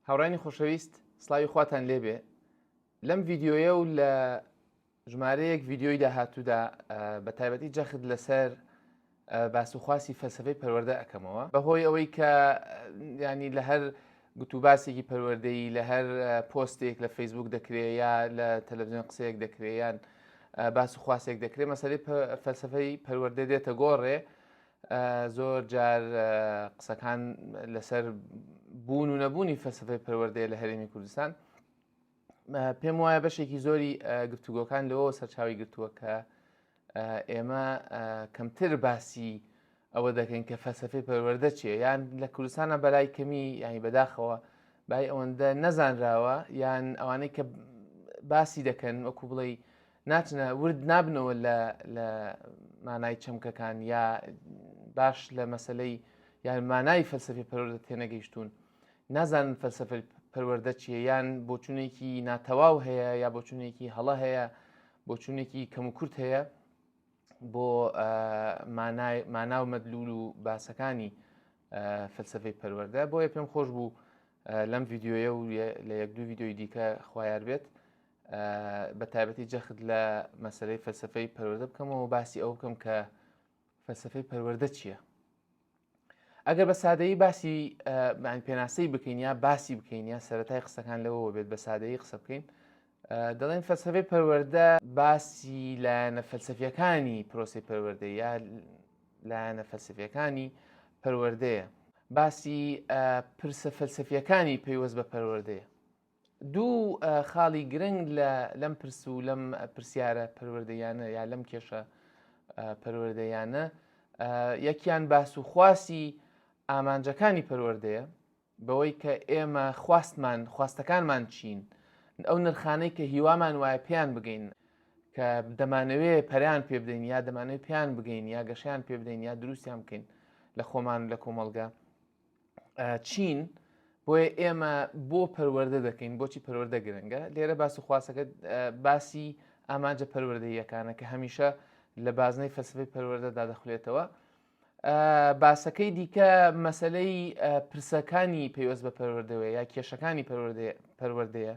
هاوڕانی خۆشەویست سڵاوی خواتان لێبێ لەم ڤیددیۆیە و لە ژمارەیەک ڤیددیۆی داهاتوودا بە تایبەتی جەخت لەسەر باسوخواسی فەلسفەی پەروەردە ئەەکەمەوە بەهۆی ئەوەی کە ینی لە هەر گوتوباسێکی پەروەردەی لە هەر پۆستێک لە فەیسبوک دەکرێت یا لە تەلەڤیزیۆن قسەیەک دەکرێت یان باسوخواسێک دەکرێت مەسەلەی فەلسفەی پەروەردە دێتە گۆڕێ زۆر جار قسەکان لەسەر بوون و نەبوونی فەلسفەی پەروەردەیە لە هەرێمی کوردستان پێم وایە بەشێکی زۆری گفتوگۆکان لەوە سەرچاوی گرتووە کە ئێمە کەمتر باسی ئەوە دەکەین کە فەلسفەی پەروەردە چییە یان لە کوردستانە بەلای کەمی ینی بەداخەوە بای ئەوەندە نەزانراوە یان ئەوانەی کە باسی دەکەن وەکو بڵێ ناچنە ورد نابنەوە لە مانای چەمکەکان یا باش لە مەسلەی یان مانای فەلسفەی پەروەردە تێنەگەیشتون نازانن فەلسفەی پەروەردە چییە یان بۆچوونێکی ناتەواو هەیە یا بۆچوونێکی هەڵە هەیە بۆچوونێکی کەم و کورت هەیە بۆ مانا و مەدلول و باسەکانی فەلسفەی پەروەردە بۆیە پێم خۆش بوو لەم ڤیددیۆیە و لە یەک دوو ڤیددیۆی دیکە خوایار بێت بە تایبەتی جەخت لە مەسەلەی فەلسفەی پەروەردە بکەمەوە باسی ئەو بکەم کە فەلسفەی پەروەردە چییە. ئەگەر بە سادەیی باسی پێناسەی بکەین یا باسی بکەین یا سەرەتای قسەکان لەوەوە بێت بە سادەیی قسە بکەین دەڵێن فەلسفەی پەروەردە باسی لایەنە فەلسفیەکانی پرۆسی پەروەردە یا لایەنە فەلسفیەکانی پەروەردەیە باسی پرسە فەلسفیەکانی پەیوەست بە پەروەردەیە. دوو خاڵی گرنگ لەم پرس و لەم پرسیارە پەروەردەیانە یا لەم کێشە پەروەردەیانە یەکیان باسوخواسی ئامانجەکانی پەروەردەیە بەوەی کە ئێمە خواستەکانمان چین ئەو نرخانەی کە هیوامان وایە پێیان بگەین کە دەمانەوێت پەریان پێ بدەین یا دەمانەوێت پێیان بگەین یا گەشیان پێ بدەین یا دروستیان بکەین لە خۆمان لە کۆمەڵگا چین بۆیە ئێمە بۆ پەروەردە دەکەین بۆچی پەروەردە گرنگە لێرە باسوخواسەکە باسی ئامانجە پەروەردەیەکانە کە هەمیشە لە بازنەی فەلسفەی پەروەردەدا دەخولێتەوە. باسەکەی دیکە مەسلەی پرسەکانی پەیوەست بە پەروەردەوە یا کێشەکانی پەروەردەیە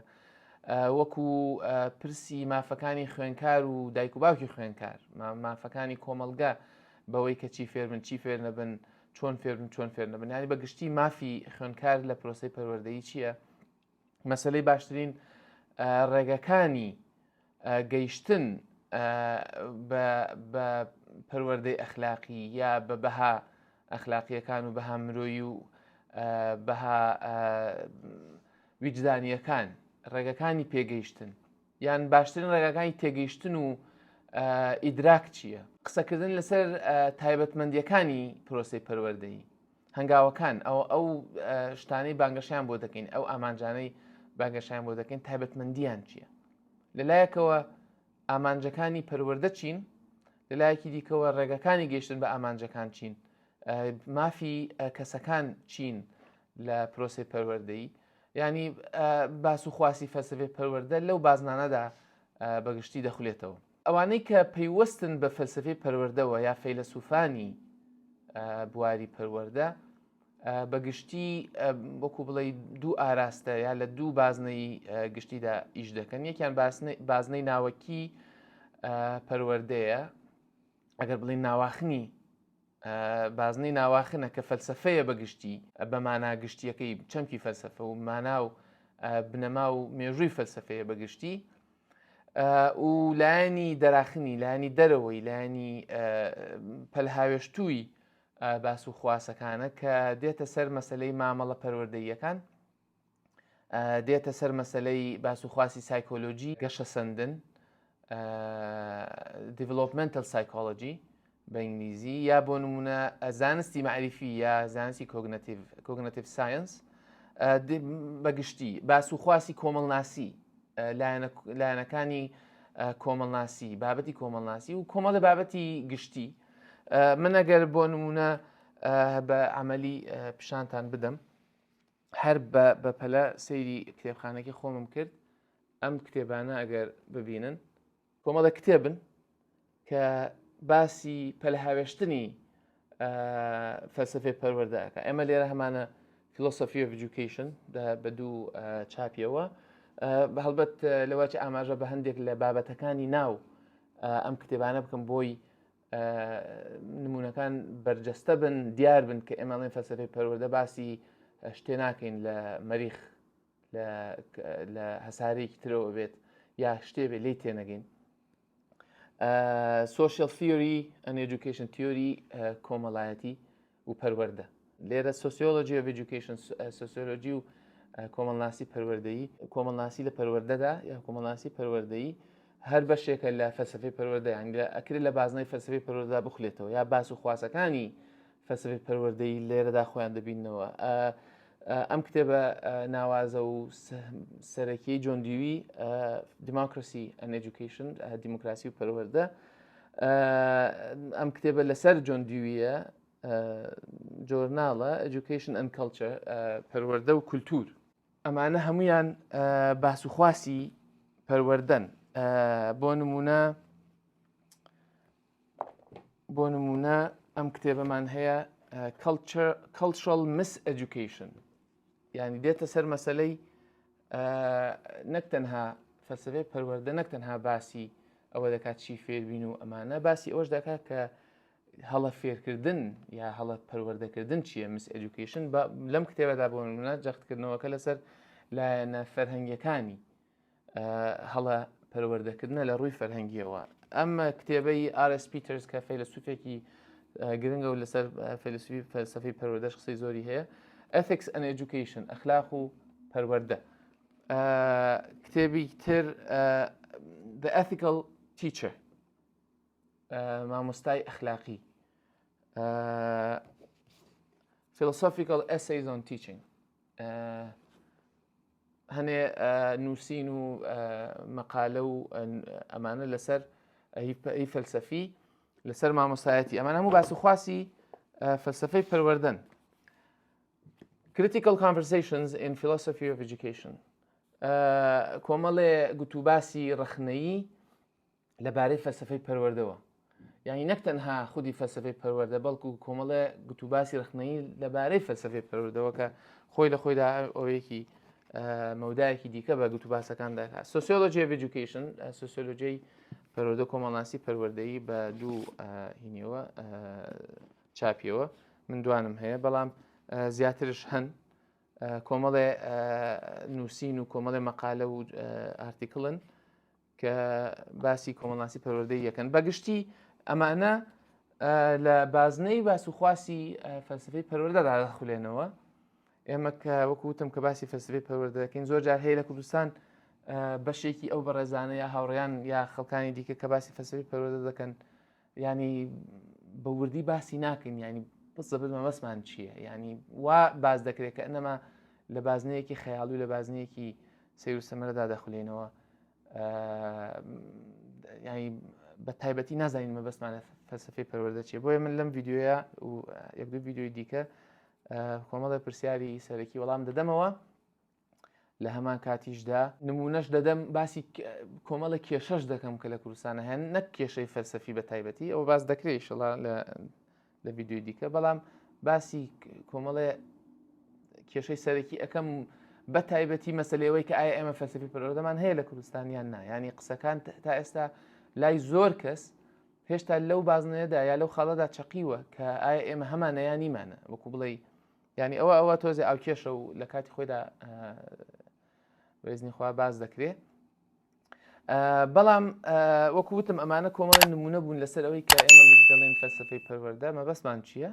وەکو پرسی مافەکانی خوێنکار و دایک و باوکی خوێنکار مافەکانی کۆمەڵگا بەوەی کە چی فێربن چی فێر نەبن چۆن فێربن چۆن فێر نەبن ینی بەگشتی مافی خوێنکار لە پرۆسەی پەروەردەیی چییە مەسلەی باشترین ڕێگەکانی گەیشتن بە پەروەردەی ئەخلاقی یا بە بەها ئەخلاقیەکان و بەها مرۆیی و بەها ویجدانیەکان ڕێگەکانی پێگەیشتن یان باشترین ڕێگەکانی تێگەیشتن و ئیدراک چییە قسەکردن لەسەر تایبەتمەندیەکانی پرۆسەی پەروەردەیی هەنگاوەکان ئەو شتانەی بانگەشیان بۆ دەکەین ئەو ئامانجانەی بانگەشیان بۆ دەکەین تایبەتمەندیان چییە لەلایەکەوە ئامانجەکانی پەروەردە چین لەلایەکی دیکەوە ڕێگەکانی گەیشتن بە ئامانجەکان چین مافی کەسەکان چین لە پرۆسی پەروەردەیی ینی باسوخواسی فەلسفەی پەروەردە لەو بازنانەدا بەگشتی دەخولێتەوە ئەوانەی کە پەیوەستن بە فەلسفەی پەروەردەوە یا فەیلسوفانی بواری پەروەردە بەگشتی وەکو بڵێ دوو ئاراستە یا لە دوو بازنەی گشتیدا ئیش دەکەن یەکیان بازنەی ناوەکی پەروەردەیە ئەگەر بڵین ناواخنی بازنەی ناواخنە کە فەلسفەیە بەگشتی بە مانا گشتیەکەی چەمکی فەلسفە و مانا و بنەما و مێژووی فەلسفەیە بەگشتی و لایەنی دەراخنی لایەنی دەرەوەی لایەنی پەلهاوێشتووی باسوخواسەکانە کە دێتە سەر مەسلەی مامەڵە پەروەردەییەکان دێتە سەر مەسلەی باسوخواسی سایکۆلۆجی گەشە سەندن دیڤلۆپمنتال سایکۆلۆجی بە ئینگلیزی یا بۆ نمونە زانستی معریفی یا زانستی کۆگنەتیڤ ساینس بەگشتی باسوخواسی کۆمەڵناسی لایەنەکانی کۆمەڵناسی بابەتی کۆمەڵناسی و کۆمەڵە بابەتی گشتی من ئەگەر بۆ نمونە بە عەمەلی پیشانتان بدەم هەر بە پەلە سەیری کتێبخانەکەی خۆمم کرد ئەم کتێبانە ئەگەر ببینن کۆمەڵە کتێبن کە باسی پەلهاوێشتنی فەلسفەی پەروەردەکە ئێمە لێرە هەمانە philosophy of education بە دوو چاپیەوە هەڵبەت لەوەی ئاماژە بە هەندێک لە بابەتەکانی ناو ئەم کتێبانە بکەم بۆی نمونونەکان بەرجەستە بن دیار بن کە ئێمەڵێن فەلسفەی پەروەردە باسی شتێ ناکەین لە مەریخ لە هەسارەیەکی ترەوە بێت یا شتێ بێت لی تێنەگەین. Social theory and education theory کۆمەڵایەتی و پەروەردە لێرە sociology of education سۆسیۆلۆژی و کۆمەڵناسی پەروەردەیی کۆمەڵناسی لە پەروەردەدا یا کۆمەڵناسی پەروەردەیی هەر بەشێکە لە فەلسفەی پەروەردە یان ئەکرێت لە بازنەی فەلسفەی پەروەردە بخولێتەوە یا باس و خواسەکانی فەلسفەی پەروەردەیی لێرەدا خۆیان دەبینەوە. ئەم کتێبە ناوازە و سەرەکیی جۆن دیوی Democracy and Education دیموکراسی و پەروەردە ئەم کتێبە لەسەر جۆن دیویە جۆرناڵە Education and Culture پەروەردە و کولتور ئەمانە هەمویان باس و خواسی پەروەردەن. بۆ نمونە ئەم کتێبەمان هەیە Cultural Miseducation یعنی دێتە سەر مەسەلەی نەک تەنها فەلسفەی پەروەردە نەک تەنها باسی ئەوە دەکات چی فێربین و ئەمانە باسی ئەوەش دەکات کە هەڵە فێرکردن یا هەڵە پەروەردەکردن چییە Miseducation لەم کتێبەدا بۆ نمونە جەختکردنەوەکە لەسەر لایەنە فەرهەنگیەکانی هەڵە پەروەردەکردنە لە ڕووی فەرهەنگیەوە. ئەمە کتێبەی R.S. Peters کە فەیلسوفێکی گرنگە و لەسەر فەلسفەی پەروەردەش قسەی زۆری هەیە Ethics and Education ئەخلاق و پەروەردە. کتێبی تر The Ethical Teacher مامۆستای ئەخلاقی Philosophical Essays on Teaching هەنێ نووسین و مەقالە و ئەمانە لەسەر ئەی فەلسەفی لەسەر مامۆستایەتی ئەمانە هەموو باس و خواسی فەلسفەی پەروەردەن. Critical Conversations in Philosophy of Education کۆمەڵێ گوتوباسی ڕخنەیی لەبارەی فەلسفەی پەروەردەوە یعنی نەک تەنها خودی فەلسفەی پەروەردە بەڵکو کۆمەڵێ گوتوباسی ڕخنەیی لەبارەی فەلسفەی پەروەردەوە کە خۆی لە خۆیدا ئەوەیەکی مەودایەکی دیکە بە گوتوباسەکان دەکات. Sociology of Education سۆسیۆلۆژیای پەروەردە کۆمەڵناسی پەروەردەیی بە دوو هینیەوە چاپیەوە من دوانم هەیە بەڵام زیاترش هەن کۆمەڵێ نووسین و کۆمەڵێ مەقالە و ئارتیکڵن کە باسی کۆمەڵناسی پەروەردەیی یەکەن. بەگشتی ئەمانە لە بازنەی باس و خواسی فەلسفەی پەروەردەدا دەخولێنەوە. ئێمە کە وەکوتم کە باسی فەلسفەی پەروەردە دەکەین زۆر جار هەیە لە کوردستان بەشێکی ئەو بەڕێزانە یا هاوڕێیان یا خەڵکانی دیکە کە باسی فەلسفەی پەروەردە دەکەن ینی بە وردی باسی ناکەین ینی بزەبت مەبەستمان چییە ینی وا باز دەکرێت کە ئەنەما لە بازنەیەکی خەیاڵی و لە بازنەیەکی سەیر و سەمەرەدا دەخولێنەوە ینی بە تایبەتی نازانین مەبەستمانە فەلسفەی پەروەردە چیە. بۆیە من لەم ڤیددیۆیە و یەک دوو ڤیددیۆی دیکە کۆمەڵە پرسیاری سەرەکی وەڵام دەدەمەوە لە هەمان کاتیشدا نمونەش دەدەم باسی کۆمەڵە کێشەش دەکەم کە لە کوردستانە هەن نەک کێشەی فەلسەفی بە تایبەتی ئەوە باز دەکرێت شڵا لە ڤیددیۆی دیکە بەڵام باسی کۆمەڵێ کێشەی سەرەکی ئەەکەم بە تایبەتی مەسلەوەی کە ئایا ئێمە فەلسفی پەروەردەمان هەیە لە کوردستانیان نا ینی قسەکان تا ئێستا لای زۆر کەس هێشتا لەو بازنەیەدا یا لەو خاڵەدا چەقیوە کە ئایا ئێمە هەمانە یان نیمانە وەکو بڵێ ینی ئەوە تۆزێ ئاو کێشە و لە کاتی خۆیدا بەێزنی خوا باز دەکرێت. بەڵام وەکو وتم ئەمانە کۆمەڵی نمونە بوون لەسەر ئەوەی کە ئێمە دەڵێن فەلسفەی پەروەردە مەبەستمان چییە؟